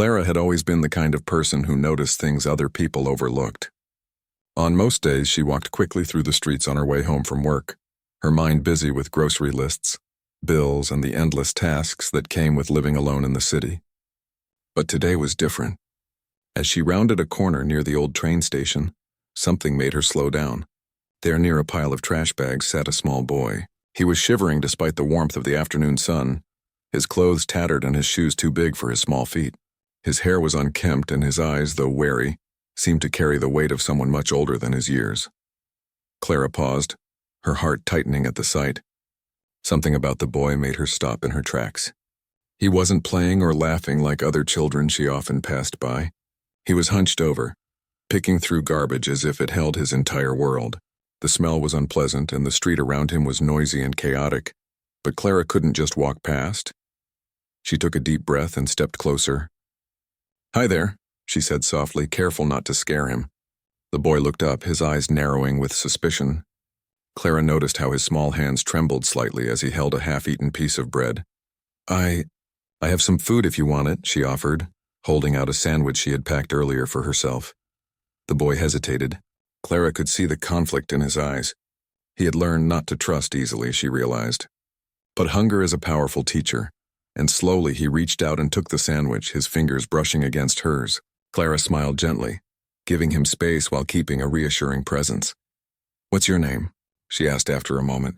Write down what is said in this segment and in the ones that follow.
Clara had always been the kind of person who noticed things other people overlooked. On most days, she walked quickly through the streets on her way home from work, her mind busy with grocery lists, bills, and the endless tasks that came with living alone in the city. But today was different. As she rounded a corner near the old train station, something made her slow down. There near a pile of trash bags sat a small boy. He was shivering despite the warmth of the afternoon sun, his clothes tattered and his shoes too big for his small feet. His hair was unkempt and his eyes, though wary, seemed to carry the weight of someone much older than his years. Clara paused, her heart tightening at the sight. Something about the boy made her stop in her tracks. He wasn't playing or laughing like other children she often passed by. He was hunched over, picking through garbage as if it held his entire world. The smell was unpleasant and the street around him was noisy and chaotic, but Clara couldn't just walk past. She took a deep breath and stepped closer. "Hi there," she said softly, careful not to scare him. The boy looked up, his eyes narrowing with suspicion. Clara noticed how his small hands trembled slightly as he held a half-eaten piece of bread. I have some food if you want it," she offered, holding out a sandwich she had packed earlier for herself. The boy hesitated. Clara could see the conflict in his eyes. He had learned not to trust easily, she realized. But hunger is a powerful teacher, and slowly he reached out and took the sandwich, his fingers brushing against hers. Clara smiled gently, giving him space while keeping a reassuring presence. "What's your name?" she asked after a moment.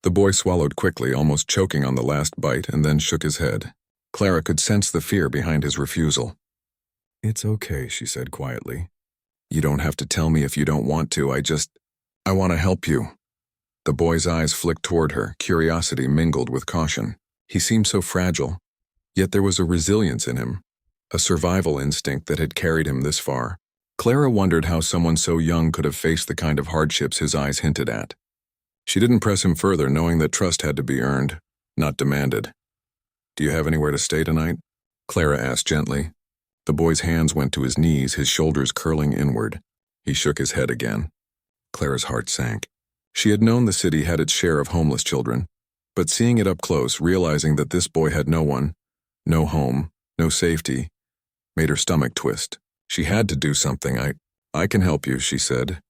The boy swallowed quickly, almost choking on the last bite, and then shook his head. Clara could sense the fear behind his refusal. "It's okay," she said quietly. "You don't have to tell me if you don't want to, I want to help you." The boy's eyes flicked toward her, curiosity mingled with caution. He seemed so fragile, yet there was a resilience in him, a survival instinct that had carried him this far. Clara wondered how someone so young could have faced the kind of hardships his eyes hinted at. She didn't press him further, knowing that trust had to be earned, not demanded. "Do you have anywhere to stay tonight?" Clara asked gently. The boy's hands went to his knees, his shoulders curling inward. He shook his head again. Clara's heart sank. She had known the city had its share of homeless children, but seeing it up close, realizing that this boy had no one, no home, no safety, made her stomach twist. She had to do something. I can help you," she said.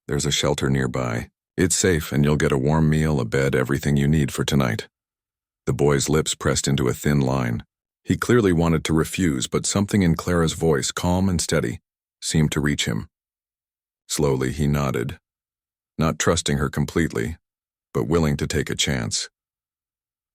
"There's a shelter nearby. It's safe and you'll get a warm meal, a bed, everything you need for tonight." The boy's lips pressed into a thin line. He clearly wanted to refuse, but something in Clara's voice, calm and steady, seemed to reach him. Slowly he nodded, not trusting her completely, but willing to take a chance.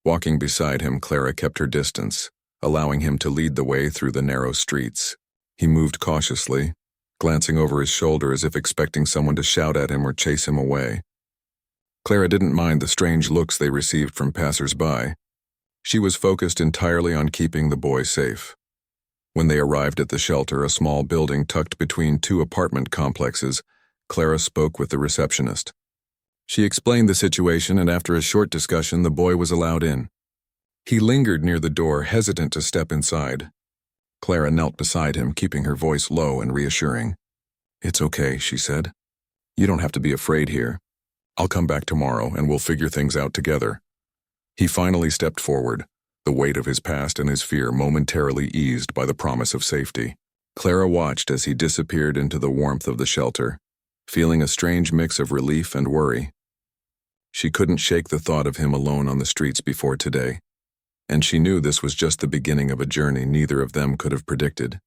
Walking beside him, Clara kept her distance, allowing him to lead the way through the narrow streets. He moved cautiously, glancing over his shoulder as if expecting someone to shout at him or chase him away. Clara didn't mind the strange looks they received from passers-by. She was focused entirely on keeping the boy safe. When they arrived at the shelter, a small building tucked between two apartment complexes, Clara spoke with the receptionist. She explained the situation, and after a short discussion, the boy was allowed in. He lingered near the door, hesitant to step inside. Clara knelt beside him, keeping her voice low and reassuring. "It's okay," she said. "You don't have to be afraid here. I'll come back tomorrow, and we'll figure things out together." He finally stepped forward, the weight of his past and his fear momentarily eased by the promise of safety. Clara watched as he disappeared into the warmth of the shelter, feeling a strange mix of relief and worry. She couldn't shake the thought of him alone on the streets before today, and she knew this was just the beginning of a journey neither of them could have predicted.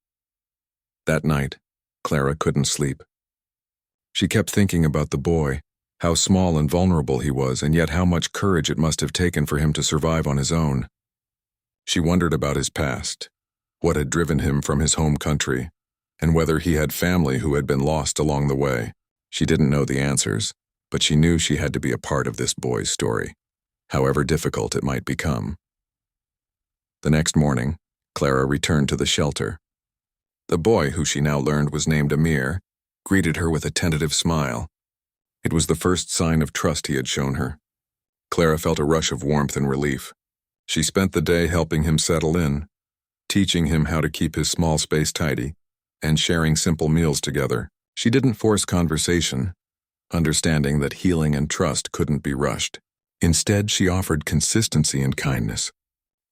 That night, Clara couldn't sleep. She kept thinking about the boy, how small and vulnerable he was, and yet how much courage it must have taken for him to survive on his own. She wondered about his past, what had driven him from his home country, and whether he had family who had been lost along the way. She didn't know the answers, but she knew she had to be a part of this boy's story, however difficult it might become. The next morning, Clara returned to the shelter. The boy, who she now learned was named Amir, greeted her with a tentative smile. It was the first sign of trust he had shown her. Clara felt a rush of warmth and relief. She spent the day helping him settle in, teaching him how to keep his small space tidy, and sharing simple meals together. She didn't force conversation, understanding that healing and trust couldn't be rushed. Instead, she offered consistency and kindness,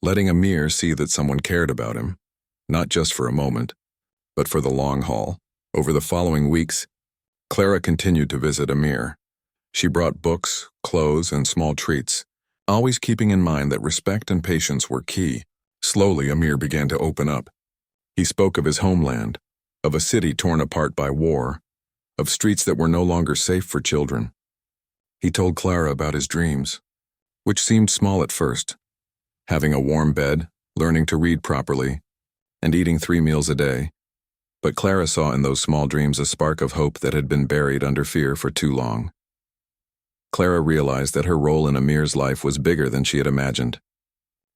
letting Amir see that someone cared about him. not just for a moment, but for the long haul. Over the following weeks, Clara continued to visit Amir. She brought books, clothes, and small treats, always keeping in mind that respect and patience were key. Slowly, Amir began to open up. He spoke of his homeland, of a city torn apart by war, of streets that were no longer safe for children. He told Clara about his dreams, which seemed small at first: having a warm bed, learning to read properly, and eating 3 meals a day. But Clara saw in those small dreams a spark of hope that had been buried under fear for too long. Clara realized that her role in Amir's life was bigger than she had imagined.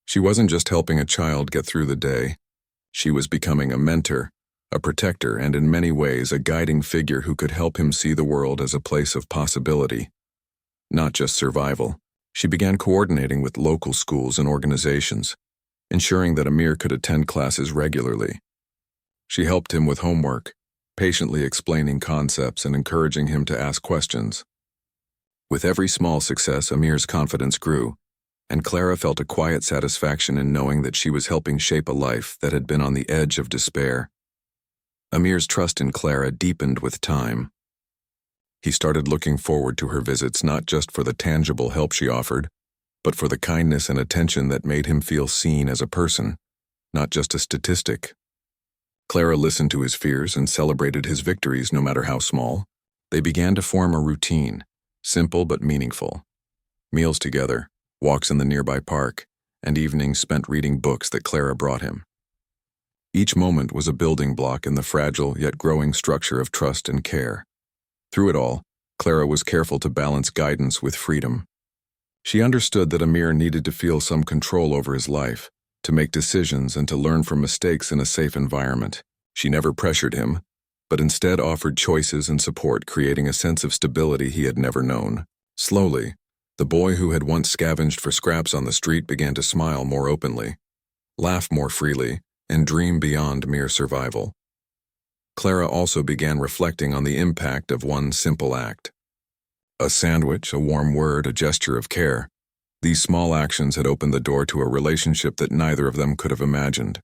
She wasn't just helping a child get through the day. She was becoming a mentor, a protector, and in many ways a guiding figure who could help him see the world as a place of possibility, not just survival. She began coordinating with local schools and organizations, ensuring that Amir could attend classes regularly. She helped him with homework, patiently explaining concepts and encouraging him to ask questions. With every small success, Amir's confidence grew, and Clara felt a quiet satisfaction in knowing that she was helping shape a life that had been on the edge of despair. Amir's trust in Clara deepened with time. He started looking forward to her visits not just for the tangible help she offered, but for the kindness and attention that made him feel seen as a person, not just a statistic. Clara listened to his fears and celebrated his victories no matter how small. They began to form a routine, simple but meaningful. Meals together, walks in the nearby park, and evenings spent reading books that Clara brought him. Each moment was a building block in the fragile yet growing structure of trust and care. Through it all, Clara was careful to balance guidance with freedom. She understood that Amir needed to feel some control over his life, to make decisions and to learn from mistakes in a safe environment. She never pressured him, but instead offered choices and support, creating a sense of stability he had never known. Slowly, the boy who had once scavenged for scraps on the street began to smile more openly, laugh more freely, and dream beyond mere survival. Clara also began reflecting on the impact of one simple act. A sandwich, a warm word, a gesture of care. These small actions had opened the door to a relationship that neither of them could have imagined.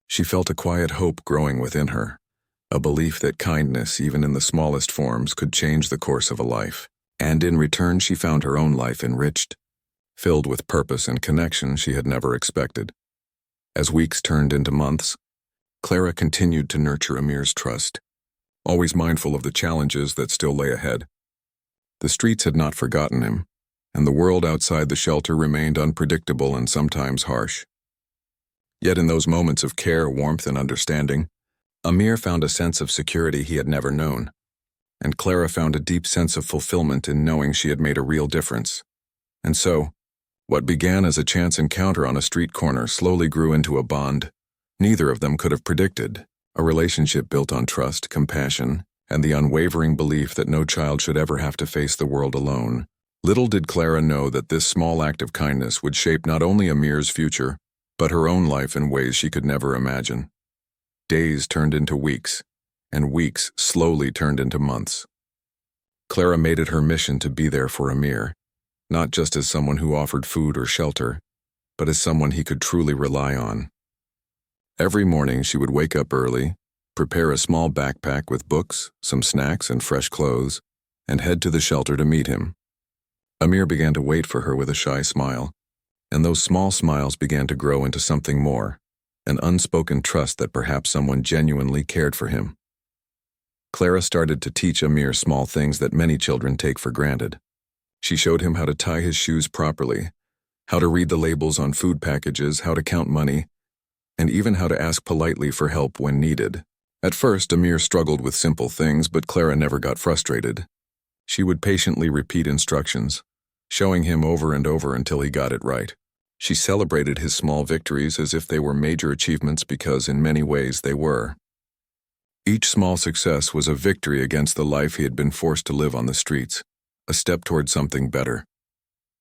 She felt a quiet hope growing within her, a belief that kindness, even in the smallest forms, could change the course of a life. And in return, she found her own life enriched, filled with purpose and connection she had never expected. As weeks turned into months, Clara continued to nurture Amir's trust, always mindful of the challenges that still lay ahead. The streets had not forgotten him, and the world outside the shelter remained unpredictable and sometimes harsh. Yet in those moments of care, warmth, and understanding, Amir found a sense of security he had never known, and Clara found a deep sense of fulfillment in knowing she had made a real difference. And so, what began as a chance encounter on a street corner slowly grew into a bond neither of them could have predicted, a relationship built on trust, compassion, and the unwavering belief that no child should ever have to face the world alone. Little did Clara know that this small act of kindness would shape not only Amir's future, but her own life in ways she could never imagine. Days turned into weeks, and weeks slowly turned into months. Clara made it her mission to be there for Amir, not just as someone who offered food or shelter, but as someone he could truly rely on. Every morning she would wake up early, prepare a small backpack with books, some snacks, and fresh clothes, and head to the shelter to meet him. Amir began to wait for her with a shy smile, and those small smiles began to grow into something more, an unspoken trust that perhaps someone genuinely cared for him. Clara started to teach Amir small things that many children take for granted. She showed him how to tie his shoes properly, how to read the labels on food packages, how to count money, and even how to ask politely for help when needed. At first, Amir struggled with simple things, but Clara never got frustrated. She would patiently repeat instructions, showing him over and over until he got it right. She celebrated his small victories as if they were major achievements because in many ways they were. Each small success was a victory against the life he had been forced to live on the streets, a step toward something better.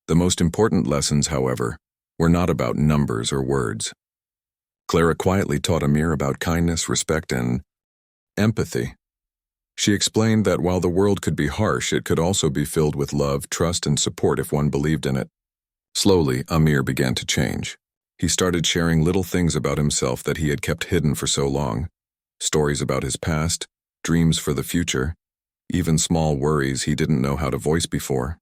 The most important lessons, however, were not about numbers or words. Clara quietly taught Amir about kindness, respect, and empathy. She explained that while the world could be harsh, it could also be filled with love, trust, and support if one believed in it. Slowly, Amir began to change. He started sharing little things about himself that he had kept hidden for so long. Stories about his past, dreams for the future, even small worries he didn't know how to voice before.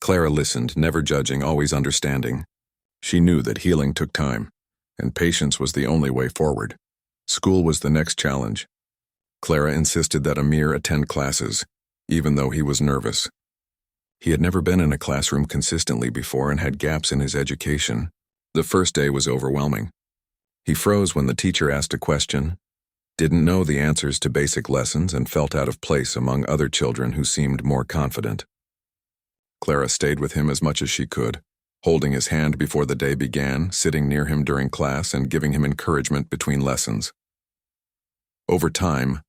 Clara listened, never judging, always understanding. She knew that healing took time, and patience was the only way forward. School was the next challenge. Clara insisted that Amir attend classes, even though he was nervous. He had never been in a classroom consistently before and had gaps in his education. The first day was overwhelming. He froze when the teacher asked a question, didn't know the answers to basic lessons, and felt out of place among other children who seemed more confident. Clara stayed with him as much as she could, holding his hand before the day began, sitting near him during class, and giving him encouragement between lessons. Over time,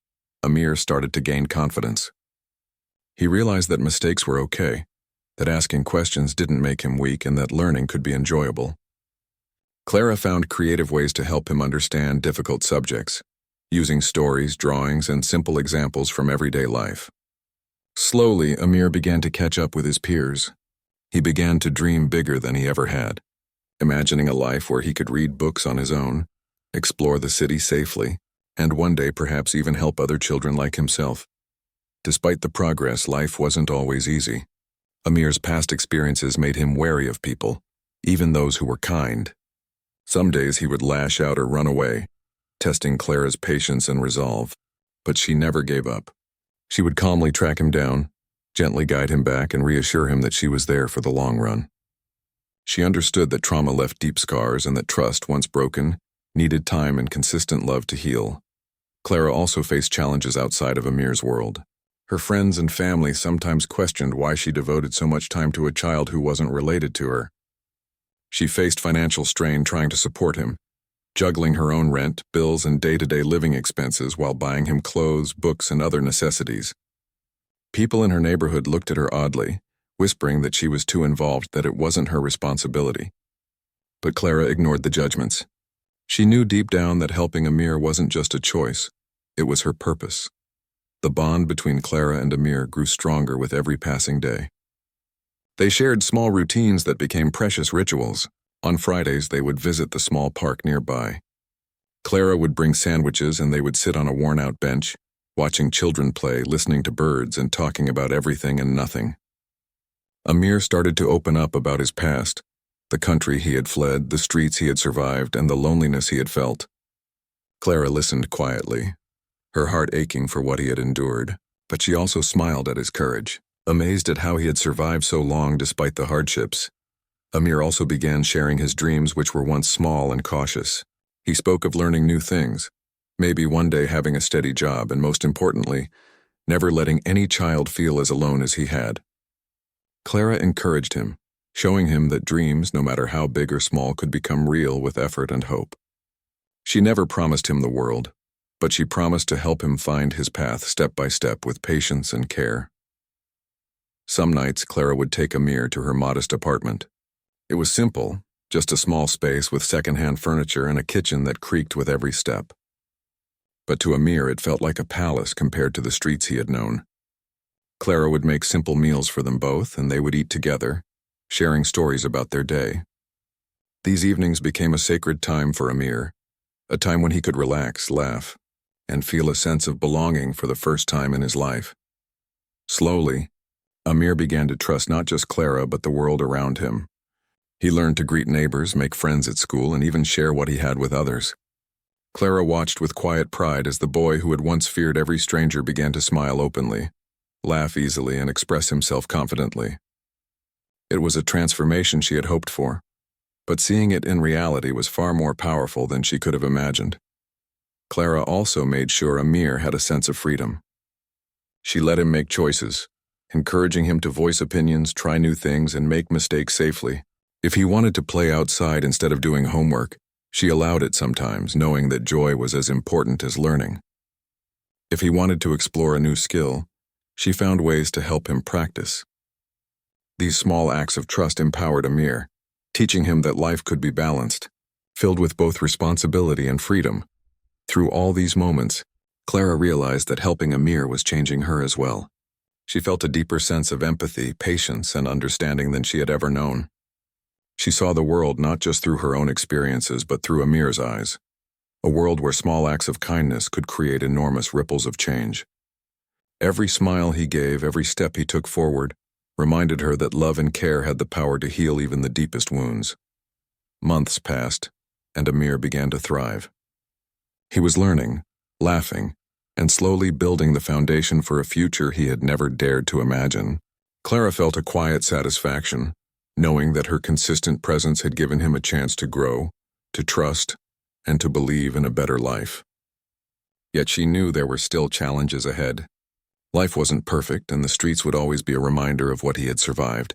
Amir started to gain confidence. He realized that mistakes were okay, that asking questions didn't make him weak, and that learning could be enjoyable. Clara found creative ways to help him understand difficult subjects, using stories, drawings, and simple examples from everyday life. Slowly, Amir began to catch up with his peers. He began to dream bigger than he ever had, imagining a life where he could read books on his own, explore the city safely, and one day perhaps even help other children like himself. Despite the progress, life wasn't always easy. Amir's past experiences made him wary of people, even those who were kind. Some days he would lash out or run away, testing Clara's patience and resolve, but she never gave up. She would calmly track him down, gently guide him back, and reassure him that she was there for the long run. She understood that trauma left deep scars and that trust, once broken, needed time and consistent love to heal. Clara also faced challenges outside of Amir's world. Her friends and family sometimes questioned why she devoted so much time to a child who wasn't related to her. She faced financial strain trying to support him, juggling her own rent, bills, and day-to-day living expenses while buying him clothes, books, and other necessities. People in her neighborhood looked at her oddly, whispering that she was too involved, that it wasn't her responsibility. But Clara ignored the judgments. She knew deep down that helping Amir wasn't just a choice, it was her purpose. The bond between Clara and Amir grew stronger with every passing day. They shared small routines that became precious rituals. On Fridays, they would visit the small park nearby. Clara would bring sandwiches and they would sit on a worn-out bench, watching children play, listening to birds, and talking about everything and nothing. Amir started to open up about his past, the country he had fled, the streets he had survived, and the loneliness he had felt. Clara listened quietly, her heart aching for what he had endured, but she also smiled at his courage, amazed at how he had survived so long despite the hardships. Amir also began sharing his dreams, which were once small and cautious. He spoke of learning new things, maybe one day having a steady job, and most importantly, never letting any child feel as alone as he had. Clara encouraged him, showing him that dreams, no matter how big or small, could become real with effort and hope. She never promised him the world, but she promised to help him find his path step by step with patience and care. Some nights, Clara would take Amir to her modest apartment. It was simple, just a small space with secondhand furniture and a kitchen that creaked with every step. But to Amir, it felt like a palace compared to the streets he had known. Clara would make simple meals for them both, and they would eat together, sharing stories about their day. These evenings became a sacred time for Amir, a time when he could relax, laugh, and feel a sense of belonging for the first time in his life. Slowly, Amir began to trust not just Clara but the world around him. He learned to greet neighbors, make friends at school, and even share what he had with others. Clara watched with quiet pride as the boy who had once feared every stranger began to smile openly, laugh easily, and express himself confidently. It was a transformation she had hoped for, but seeing it in reality was far more powerful than she could have imagined. Clara also made sure Amir had a sense of freedom. She let him make choices, encouraging him to voice opinions, try new things, and make mistakes safely. If he wanted to play outside instead of doing homework, she allowed it sometimes, knowing that joy was as important as learning. If he wanted to explore a new skill, she found ways to help him practice. These small acts of trust empowered Amir, teaching him that life could be balanced, filled with both responsibility and freedom. Through all these moments, Clara realized that helping Amir was changing her as well. She felt a deeper sense of empathy, patience, and understanding than she had ever known. She saw the world not just through her own experiences but through Amir's eyes, a world where small acts of kindness could create enormous ripples of change. Every smile he gave, every step he took forward, reminded her that love and care had the power to heal even the deepest wounds. Months passed, and Amir began to thrive. He was learning, laughing, and slowly building the foundation for a future he had never dared to imagine. Clara felt a quiet satisfaction, knowing that her consistent presence had given him a chance to grow, to trust, and to believe in a better life. Yet she knew there were still challenges ahead. Life wasn't perfect, and the streets would always be a reminder of what he had survived.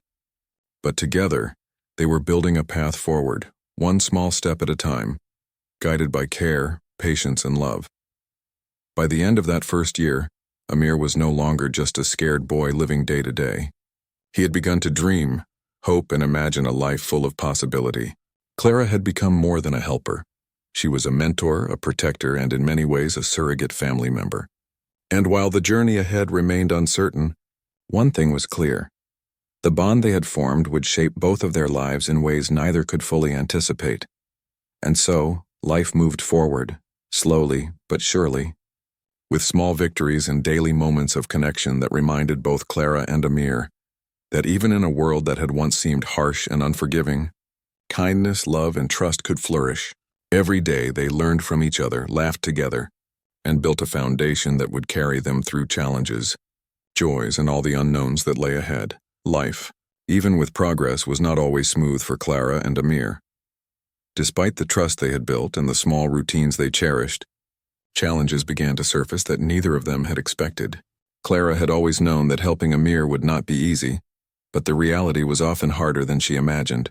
But together, they were building a path forward, one small step at a time, guided by care, patience, and love. By the end of that first year, Amir was no longer just a scared boy living day to day. He had begun to dream, hope, and imagine a life full of possibility. Clara had become more than a helper. She was a mentor, a protector, and in many ways a surrogate family member. And while the journey ahead remained uncertain, one thing was clear. The bond they had formed would shape both of their lives in ways neither could fully anticipate. And so, life moved forward, slowly but surely, with small victories and daily moments of connection that reminded both Clara and Amir that even in a world that had once seemed harsh and unforgiving, kindness, love, and trust could flourish. Every day they learned from each other, laughed together, and built a foundation that would carry them through challenges, joys, and all the unknowns that lay ahead. Life, even with progress, was not always smooth for Clara and Amir. Despite the trust they had built and the small routines they cherished, challenges began to surface that neither of them had expected. Clara had always known that helping Amir would not be easy, but the reality was often harder than she imagined.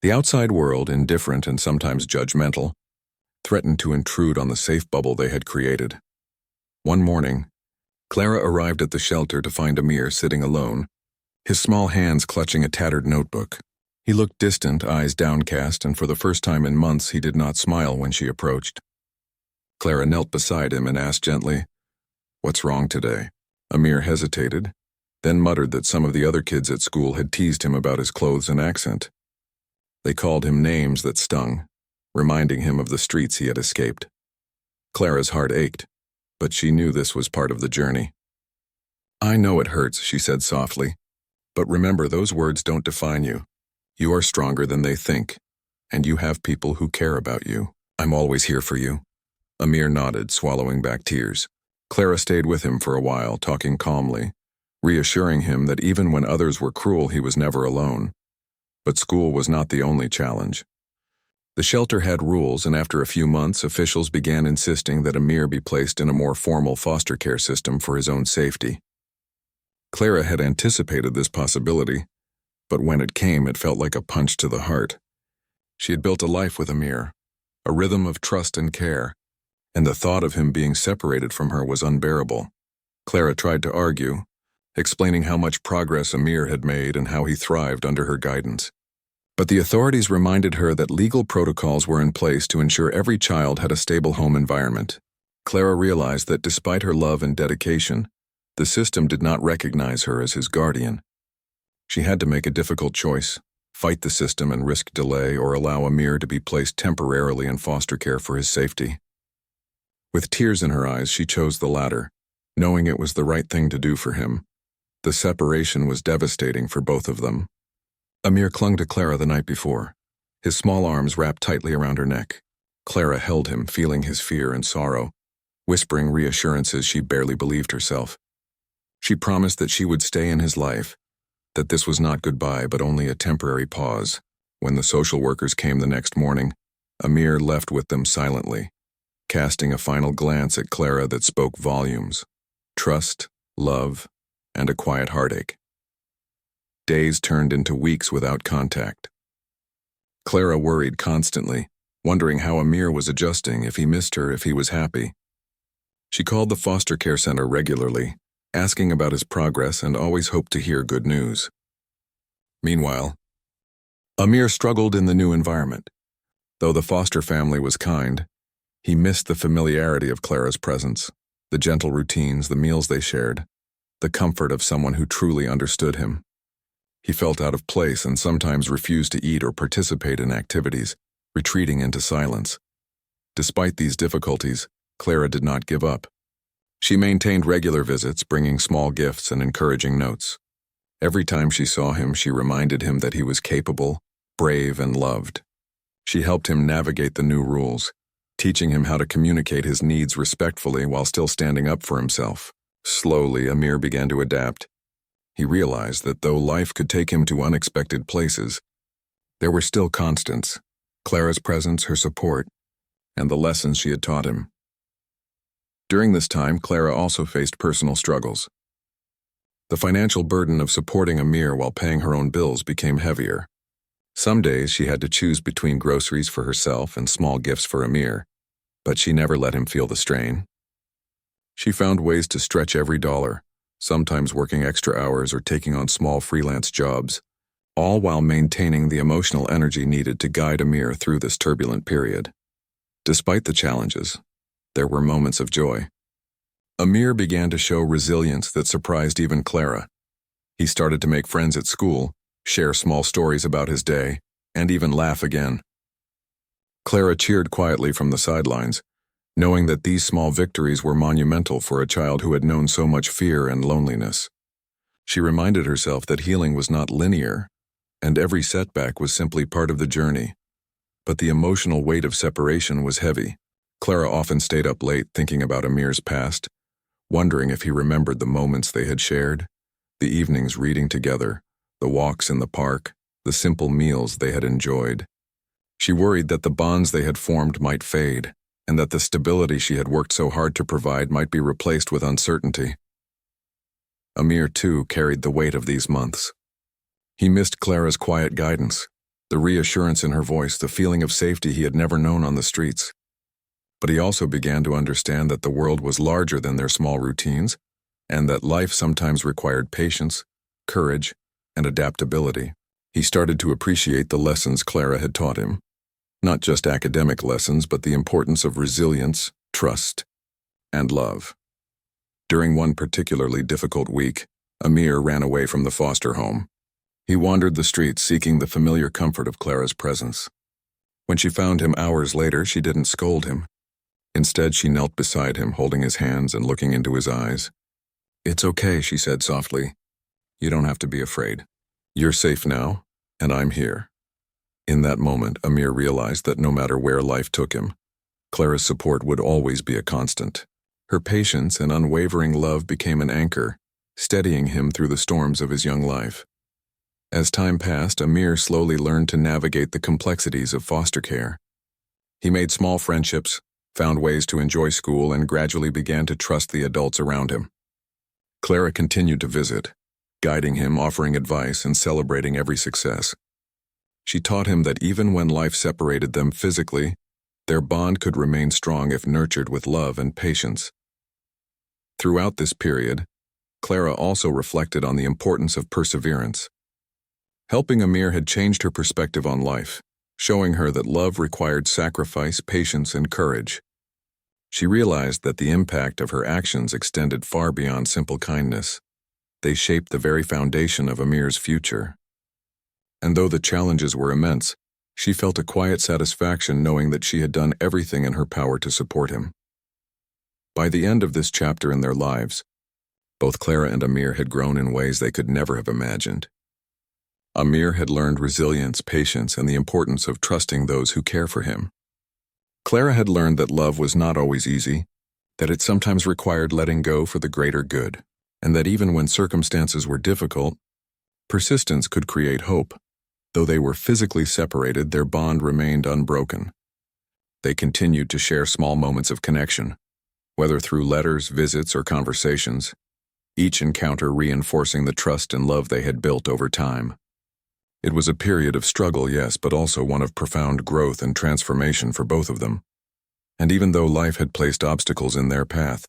The outside world, indifferent and sometimes judgmental, threatened to intrude on the safe bubble they had created. One morning, Clara arrived at the shelter to find Amir sitting alone, his small hands clutching a tattered notebook. He looked distant, eyes downcast, and for the first time in months he did not smile when she approached. Clara knelt beside him and asked gently, "What's wrong today?" Amir hesitated, then muttered that some of the other kids at school had teased him about his clothes and accent. They called him names that stung, reminding him of the streets he had escaped. Clara's heart ached, but she knew this was part of the journey. "I know it hurts," she said softly, "but remember, those words don't define you. You are stronger than they think, and you have people who care about you. I'm always here for you." Amir nodded, swallowing back tears. Clara stayed with him for a while, talking calmly, reassuring him that even when others were cruel, he was never alone. But school was not the only challenge. The shelter had rules, and after a few months, officials began insisting that Amir be placed in a more formal foster care system for his own safety. Clara had anticipated this possibility, but when it came, it felt like a punch to the heart. She had built a life with Amir, a rhythm of trust and care, and the thought of him being separated from her was unbearable. Clara tried to argue, explaining how much progress Amir had made and how he thrived under her guidance. But the authorities reminded her that legal protocols were in place to ensure every child had a stable home environment. Clara realized that despite her love and dedication, the system did not recognize her as his guardian. She had to make a difficult choice: fight the system and risk delay, or allow Amir to be placed temporarily in foster care for his safety. With tears in her eyes, she chose the latter, knowing it was the right thing to do for him. The separation was devastating for both of them. Amir clung to Clara the night before, his small arms wrapped tightly around her neck. Clara held him, feeling his fear and sorrow, whispering reassurances she barely believed herself. She promised that she would stay in his life, that this was not goodbye but only a temporary pause. When the social workers came the next morning, Amir left with them silently, casting a final glance at Clara that spoke volumes: trust, love, and a quiet heartache. Days turned into weeks without contact. Clara worried constantly, wondering how Amir was adjusting, if he missed her, if he was happy. She called the foster care center regularly, asking about his progress, and always hoped to hear good news. Meanwhile, Amir struggled in the new environment. Though the foster family was kind, he missed the familiarity of Clara's presence, the gentle routines, the meals they shared, the comfort of someone who truly understood him. He felt out of place and sometimes refused to eat or participate in activities, retreating into silence. Despite these difficulties, Clara did not give up. She maintained regular visits, bringing small gifts and encouraging notes. Every time she saw him, she reminded him that he was capable, brave, and loved. She helped him navigate the new rules, teaching him how to communicate his needs respectfully while still standing up for himself. Slowly, Amir began to adapt. He realized that though life could take him to unexpected places, there were still constants: Clara's presence, her support, and the lessons she had taught him. During this time, Clara also faced personal struggles. The financial burden of supporting Amir while paying her own bills became heavier. Some days she had to choose between groceries for herself and small gifts for Amir, but she never let him feel the strain. She found ways to stretch every dollar, sometimes working extra hours or taking on small freelance jobs, all while maintaining the emotional energy needed to guide Amir through this turbulent period. Despite the challenges, there were moments of joy. Amir began to show resilience that surprised even Clara. He started to make friends at school, share small stories about his day, and even laugh again. Clara cheered quietly from the sidelines, knowing that these small victories were monumental for a child who had known so much fear and loneliness. She reminded herself that healing was not linear, and every setback was simply part of the journey. But the emotional weight of separation was heavy. Clara often stayed up late thinking about Amir's past, wondering if he remembered the moments they had shared, the evenings reading together, the walks in the park, the simple meals they had enjoyed. She worried that the bonds they had formed might fade, and that the stability she had worked so hard to provide might be replaced with uncertainty. Amir, too, carried the weight of these months. He missed Clara's quiet guidance, the reassurance in her voice, the feeling of safety he had never known on the streets. But he also began to understand that the world was larger than their small routines, and that life sometimes required patience, courage, and adaptability. He started to appreciate the lessons Clara had taught him. Not just academic lessons, but the importance of resilience, trust, and love. During one particularly difficult week, Amir ran away from the foster home. He wandered the streets seeking the familiar comfort of Clara's presence. When she found him hours later, she didn't scold him. Instead, she knelt beside him, holding his hands and looking into his eyes. "It's okay," she said softly. "You don't have to be afraid. You're safe now, and I'm here." In that moment, Amir realized that no matter where life took him, Clara's support would always be a constant. Her patience and unwavering love became an anchor, steadying him through the storms of his young life. As time passed, Amir slowly learned to navigate the complexities of foster care. He made small friendships, found ways to enjoy school, and gradually began to trust the adults around him. Clara continued to visit, guiding him, offering advice, and celebrating every success. She taught him that even when life separated them physically, their bond could remain strong if nurtured with love and patience. Throughout this period, Clara also reflected on the importance of perseverance. Helping Amir had changed her perspective on life, showing her that love required sacrifice, patience, and courage. She realized that the impact of her actions extended far beyond simple kindness. They shaped the very foundation of Amir's future. And though the challenges were immense, she felt a quiet satisfaction knowing that she had done everything in her power to support him. By the end of this chapter in their lives, both Clara and Amir had grown in ways they could never have imagined. Amir had learned resilience, patience, and the importance of trusting those who care for him. Clara had learned that love was not always easy, that it sometimes required letting go for the greater good, and that even when circumstances were difficult, persistence could create hope. Though they were physically separated, their bond remained unbroken. They continued to share small moments of connection, whether through letters, visits, or conversations, each encounter reinforcing the trust and love they had built over time. It was a period of struggle, yes, but also one of profound growth and transformation for both of them. And even though life had placed obstacles in their path,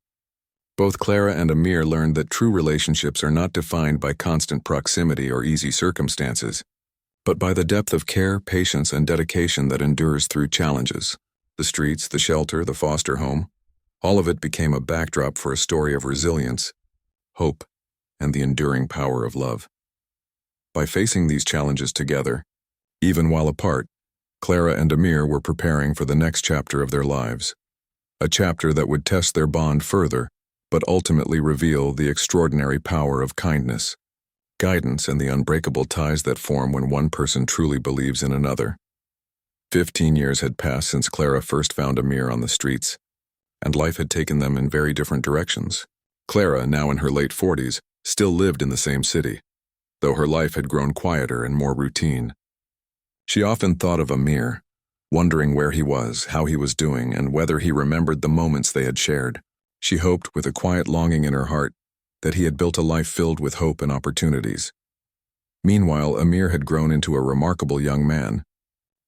both Clara and Amir learned that true relationships are not defined by constant proximity or easy circumstances, but by the depth of care, patience, and dedication that endures through challenges. The streets, the shelter, the foster home, all of it became a backdrop for a story of resilience, hope, and the enduring power of love. By facing these challenges together, even while apart, Clara and Amir were preparing for the next chapter of their lives. A chapter that would test their bond further, but ultimately reveal the extraordinary power of kindness, guidance, and the unbreakable ties that form when one person truly believes in another. 15 years had passed since Clara first found Amir on the streets, and life had taken them in very different directions. Clara, now in her late 40s, still lived in the same city, though her life had grown quieter and more routine. She often thought of Amir, wondering where he was, how he was doing, and whether he remembered the moments they had shared. She hoped, with a quiet longing in her heart, that he had built a life filled with hope and opportunities. Meanwhile, Amir had grown into a remarkable young man.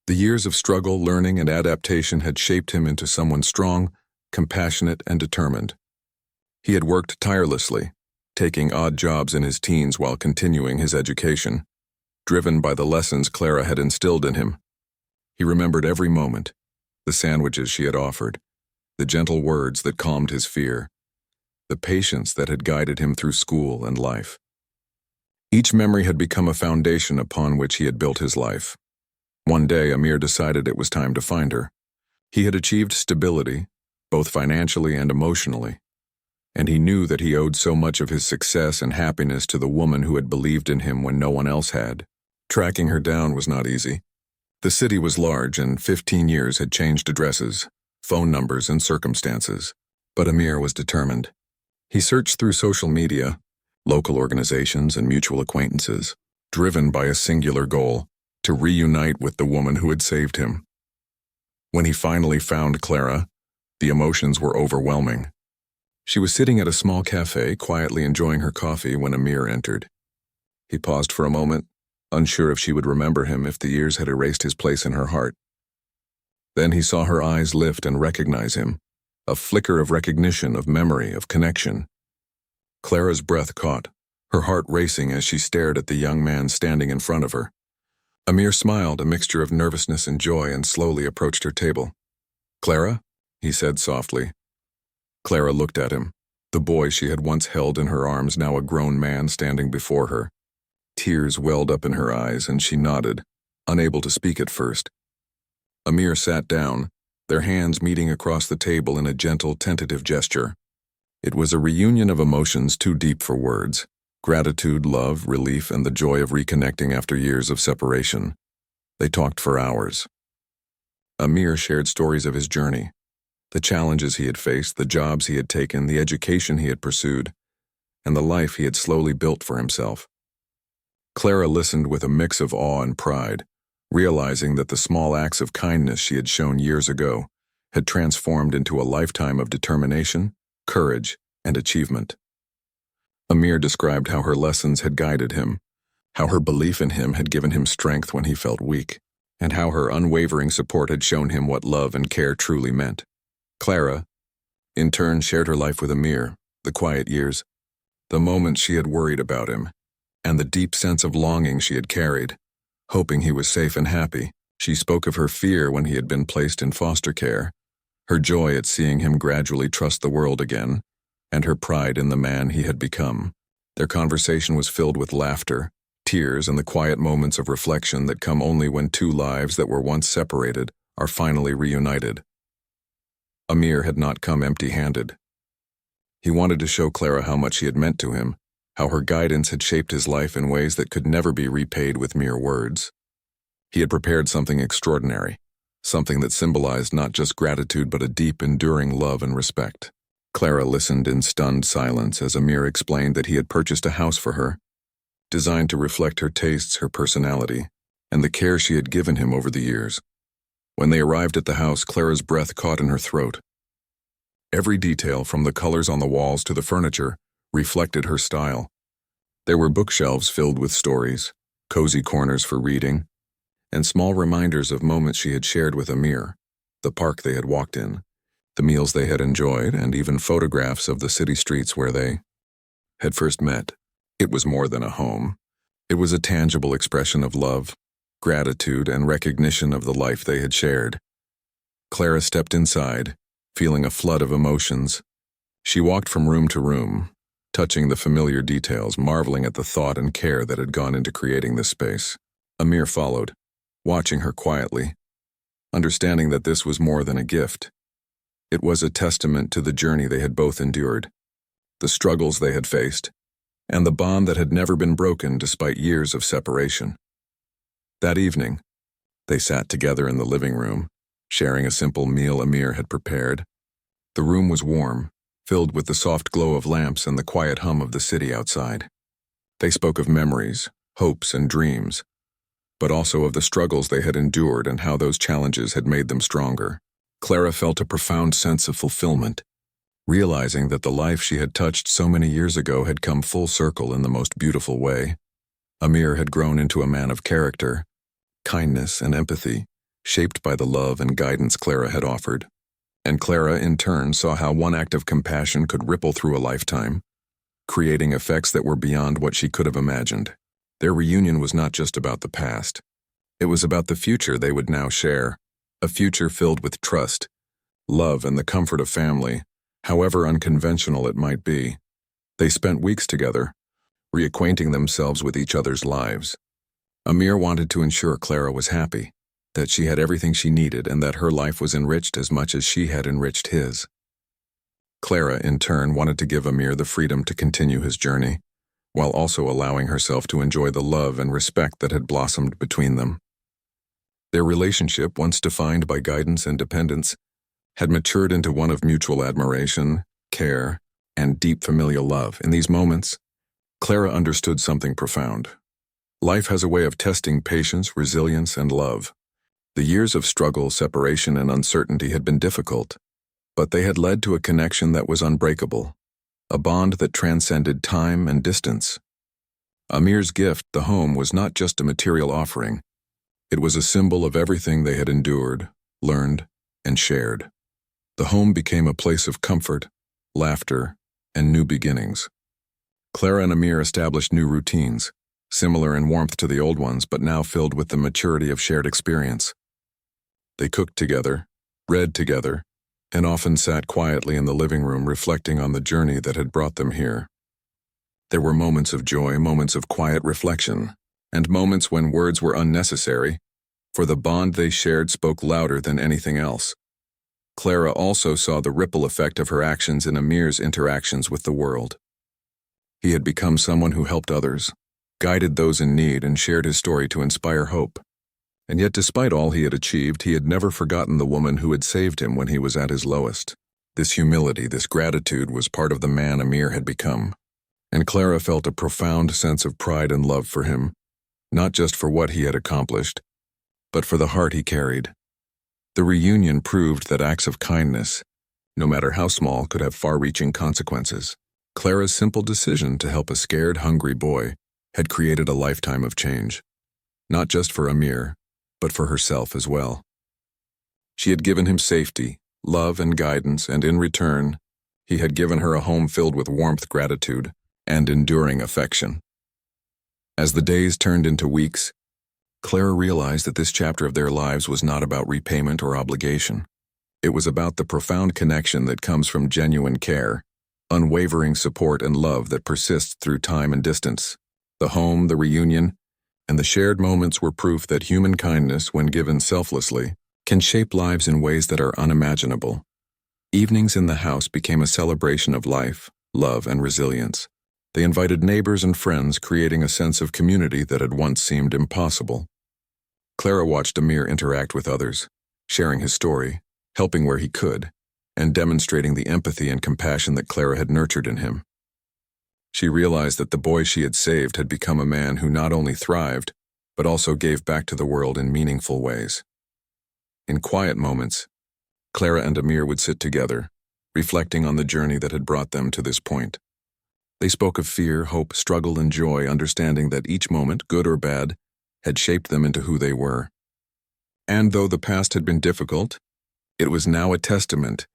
The years of struggle, learning, and adaptation had shaped him into someone strong, compassionate, and determined. He had worked tirelessly, taking odd jobs in his teens while continuing his education, driven by the lessons Clara had instilled in him. He remembered every moment, the sandwiches she had offered, the gentle words that calmed his fear, the patience that had guided him through school and life. Each memory had become a foundation upon which he had built his life. One day, Amir decided it was time to find her. He had achieved stability, both financially and emotionally, and he knew that he owed so much of his success and happiness to the woman who had believed in him when no one else had. Tracking her down was not easy. The city was large, and 15 years had changed addresses, phone numbers, and circumstances. But Amir was determined. He searched through social media, local organizations, and mutual acquaintances, driven by a singular goal: to reunite with the woman who had saved him. When he finally found Clara, the emotions were overwhelming. She was sitting at a small cafe, quietly enjoying her coffee when Amir entered. He paused for a moment, unsure if she would remember him, if the years had erased his place in her heart. Then he saw her eyes lift and recognize him, a flicker of recognition, of memory, of connection. Clara's breath caught, her heart racing as she stared at the young man standing in front of her. Amir smiled, a mixture of nervousness and joy, and slowly approached her table. "Clara?" he said softly. Clara looked at him, the boy she had once held in her arms, now a grown man standing before her. Tears welled up in her eyes, and she nodded, unable to speak at first. Amir sat down, their hands meeting across the table in a gentle, tentative gesture. It was a reunion of emotions too deep for words: gratitude, love, relief, and the joy of reconnecting after years of separation. They talked for hours. Amir shared stories of his journey, the challenges he had faced, the jobs he had taken, the education he had pursued, and the life he had slowly built for himself. Clara listened with a mix of awe and pride, realizing that the small acts of kindness she had shown years ago had transformed into a lifetime of determination, courage, and achievement. Amir described how her lessons had guided him, how her belief in him had given him strength when he felt weak, and how her unwavering support had shown him what love and care truly meant. Clara, in turn, shared her life with Amir, the quiet years, the moments she had worried about him, and the deep sense of longing she had carried, hoping he was safe and happy. She spoke of her fear when he had been placed in foster care, her joy at seeing him gradually trust the world again, and her pride in the man he had become. Their conversation was filled with laughter, tears, and the quiet moments of reflection that come only when two lives that were once separated are finally reunited. Amir had not come empty-handed. He wanted to show Clara how much she had meant to him, how her guidance had shaped his life in ways that could never be repaid with mere words. He had prepared something extraordinary, something that symbolized not just gratitude but a deep, enduring love and respect. Clara listened in stunned silence as Amir explained that he had purchased a house for her, designed to reflect her tastes, her personality, and the care she had given him over the years. When they arrived at the house, Clara's breath caught in her throat. Every detail, from the colors on the walls to the furniture, reflected her style. There were bookshelves filled with stories, cozy corners for reading, and small reminders of moments she had shared with Amir, the park they had walked in, the meals they had enjoyed, and even photographs of the city streets where they had first met. It was more than a home. It was a tangible expression of love, gratitude, and recognition of the life they had shared. Clara stepped inside, feeling a flood of emotions. She walked from room to room, touching the familiar details, marveling at the thought and care that had gone into creating this space. Amir followed, watching her quietly, understanding that this was more than a gift. It was a testament to the journey they had both endured, the struggles they had faced, and the bond that had never been broken despite years of separation. That evening, they sat together in the living room, sharing a simple meal Amir had prepared. The room was warm, filled with the soft glow of lamps and the quiet hum of the city outside. They spoke of memories, hopes, and dreams, but also of the struggles they had endured and how those challenges had made them stronger. Clara felt a profound sense of fulfillment, realizing that the life she had touched so many years ago had come full circle in the most beautiful way. Amir had grown into a man of character, kindness, and empathy, shaped by the love and guidance Clara had offered. And Clara, in turn, saw how one act of compassion could ripple through a lifetime, creating effects that were beyond what she could have imagined. Their reunion was not just about the past. It was about the future they would now share, a future filled with trust, love, and the comfort of family, however unconventional it might be. They spent weeks together, reacquainting themselves with each other's lives. Amir wanted to ensure Clara was happy, that she had everything she needed, and that her life was enriched as much as she had enriched his. Clara, in turn, wanted to give Amir the freedom to continue his journey, while also allowing herself to enjoy the love and respect that had blossomed between them. Their relationship, once defined by guidance and dependence, had matured into one of mutual admiration, care, and deep familial love. In these moments, Clara understood something profound. Life has a way of testing patience, resilience, and love. The years of struggle, separation, and uncertainty had been difficult, but they had led to a connection that was unbreakable, a bond that transcended time and distance. Amir's gift, the home, was not just a material offering. It was a symbol of everything they had endured, learned, and shared. The home became a place of comfort, laughter, and new beginnings. Clara and Amir established new routines, similar in warmth to the old ones, but now filled with the maturity of shared experience. They cooked together, read together, and often sat quietly in the living room reflecting on the journey that had brought them here. There were moments of joy, moments of quiet reflection, and moments when words were unnecessary, for the bond they shared spoke louder than anything else. Clara also saw the ripple effect of her actions in Amir's interactions with the world. He had become someone who helped others, guided those in need, and shared his story to inspire hope. And yet, despite all he had achieved, he had never forgotten the woman who had saved him when he was at his lowest. This humility, this gratitude was part of the man Amir had become. And Clara felt a profound sense of pride and love for him, not just for what he had accomplished, but for the heart he carried. The reunion proved that acts of kindness, no matter how small, could have far-reaching consequences. Clara's simple decision to help a scared, hungry boy had created a lifetime of change, not just for Amir, but for herself as well. She had given him safety, love, and guidance, and in return, he had given her a home filled with warmth, gratitude, and enduring affection. As the days turned into weeks, Clara realized that this chapter of their lives was not about repayment or obligation. It was about the profound connection that comes from genuine care, unwavering support, and love that persists through time and distance. The home, the reunion, and the shared moments were proof that human kindness, when given selflessly, can shape lives in ways that are unimaginable. Evenings in the house became a celebration of life, love, and resilience. They invited neighbors and friends, creating a sense of community that had once seemed impossible. Clara watched Amir interact with others, sharing his story, helping where he could, and demonstrating the empathy and compassion that Clara had nurtured in him. She realized that the boy she had saved had become a man who not only thrived, but also gave back to the world in meaningful ways. In quiet moments, Clara and Amir would sit together, reflecting on the journey that had brought them to this point. They spoke of fear, hope, struggle, and joy, understanding that each moment, good or bad, had shaped them into who they were. And though the past had been difficult, it was now a testament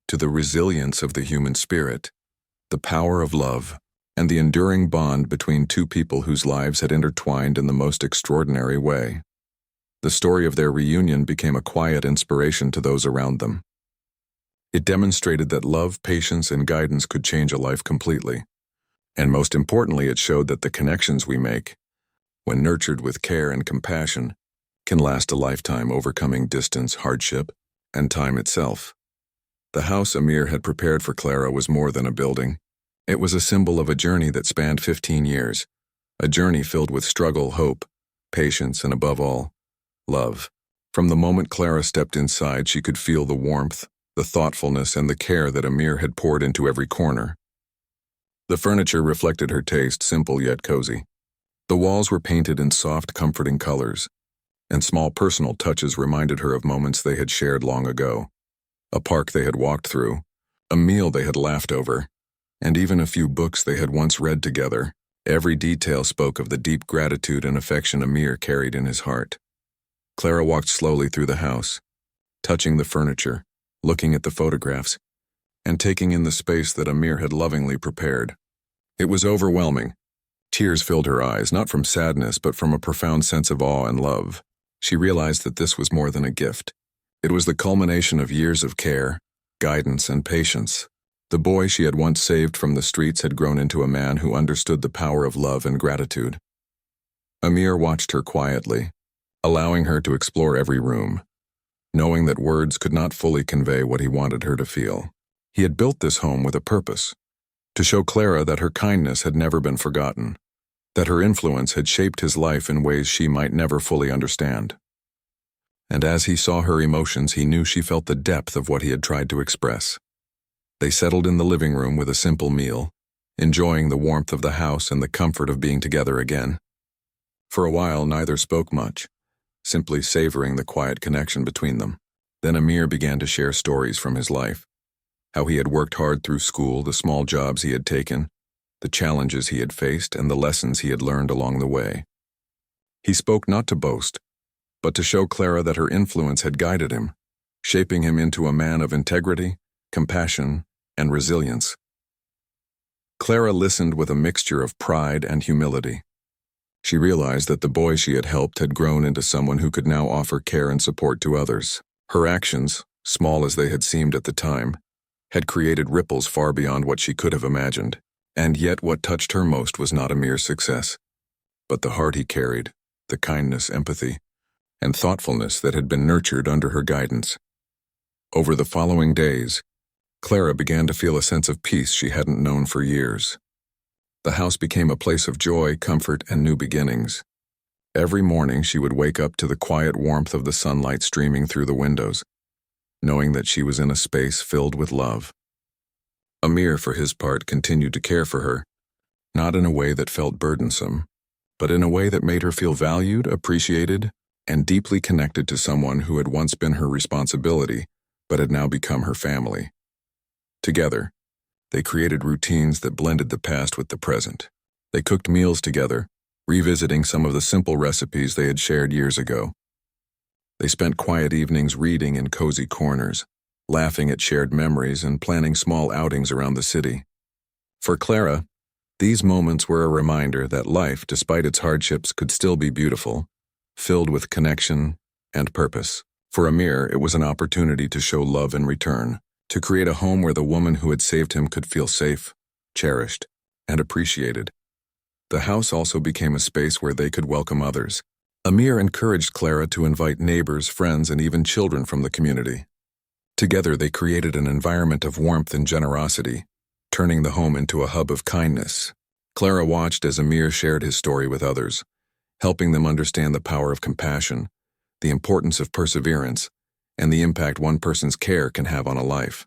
to the resilience of the human spirit, the power of love, and the enduring bond between two people whose lives had intertwined in the most extraordinary way. The story of their reunion became a quiet inspiration to those around them. It demonstrated that love, patience, and guidance could change a life completely. And most importantly, it showed that the connections we make, when nurtured with care and compassion, can last a lifetime, overcoming distance, hardship, and time itself. The house Amir had prepared for Clara was more than a building. It was a symbol of a journey that spanned 15 years, a journey filled with struggle, hope, patience, and above all, love. From the moment Clara stepped inside, she could feel the warmth, the thoughtfulness, and the care that Amir had poured into every corner. The furniture reflected her taste, simple yet cozy. The walls were painted in soft, comforting colors, and small personal touches reminded her of moments they had shared long ago. A park they had walked through, a meal they had laughed over, and even a few books they had once read together. Every detail spoke of the deep gratitude and affection Amir carried in his heart. Clara walked slowly through the house, touching the furniture, looking at the photographs, and taking in the space that Amir had lovingly prepared. It was overwhelming. Tears filled her eyes, not from sadness, but from a profound sense of awe and love. She realized that this was more than a gift. It was the culmination of years of care, guidance, and patience. The boy she had once saved from the streets had grown into a man who understood the power of love and gratitude. Amir watched her quietly, allowing her to explore every room, knowing that words could not fully convey what he wanted her to feel. He had built this home with a purpose, to show Clara that her kindness had never been forgotten, that her influence had shaped his life in ways she might never fully understand. And as he saw her emotions, he knew she felt the depth of what he had tried to express. They settled in the living room with a simple meal, enjoying the warmth of the house and the comfort of being together again. For a while, neither spoke much, simply savoring the quiet connection between them. Then Amir began to share stories from his life, how he had worked hard through school, the small jobs he had taken, the challenges he had faced, and the lessons he had learned along the way. He spoke not to boast, but to show Clara that her influence had guided him, shaping him into a man of integrity, compassion, and resilience. Clara listened with a mixture of pride and humility. She realized that the boy she had helped had grown into someone who could now offer care and support to others. Her actions, small as they had seemed at the time, had created ripples far beyond what she could have imagined. And yet what touched her most was not Amir's success, but the heart he carried, the kindness, empathy, and thoughtfulness that had been nurtured under her guidance. Over the following days, Clara began to feel a sense of peace she hadn't known for years. The house became a place of joy, comfort, and new beginnings. Every morning she would wake up to the quiet warmth of the sunlight streaming through the windows, knowing that she was in a space filled with love. Amir, for his part, continued to care for her, not in a way that felt burdensome, but in a way that made her feel valued, appreciated, and deeply connected to someone who had once been her responsibility, but had now become her family. Together, they created routines that blended the past with the present. They cooked meals together, revisiting some of the simple recipes they had shared years ago. They spent quiet evenings reading in cozy corners, laughing at shared memories and planning small outings around the city. For Clara, these moments were a reminder that life, despite its hardships, could still be beautiful, filled with connection and purpose. For Amir, it was an opportunity to show love in return, to create a home where the woman who had saved him could feel safe, cherished, and appreciated. The house also became a space where they could welcome others. Amir encouraged Clara to invite neighbors, friends, and even children from the community. Together, they created an environment of warmth and generosity, turning the home into a hub of kindness. Clara watched as Amir shared his story with others, helping them understand the power of compassion, the importance of perseverance, and the impact one person's care can have on a life.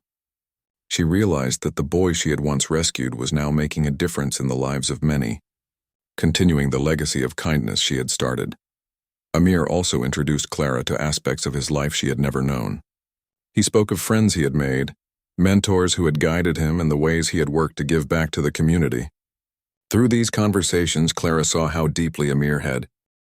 She realized that the boy she had once rescued was now making a difference in the lives of many, continuing the legacy of kindness she had started. Amir also introduced Clara to aspects of his life she had never known. He spoke of friends he had made, mentors who had guided him, and the ways he had worked to give back to the community. Through these conversations, Clara saw how deeply Amir had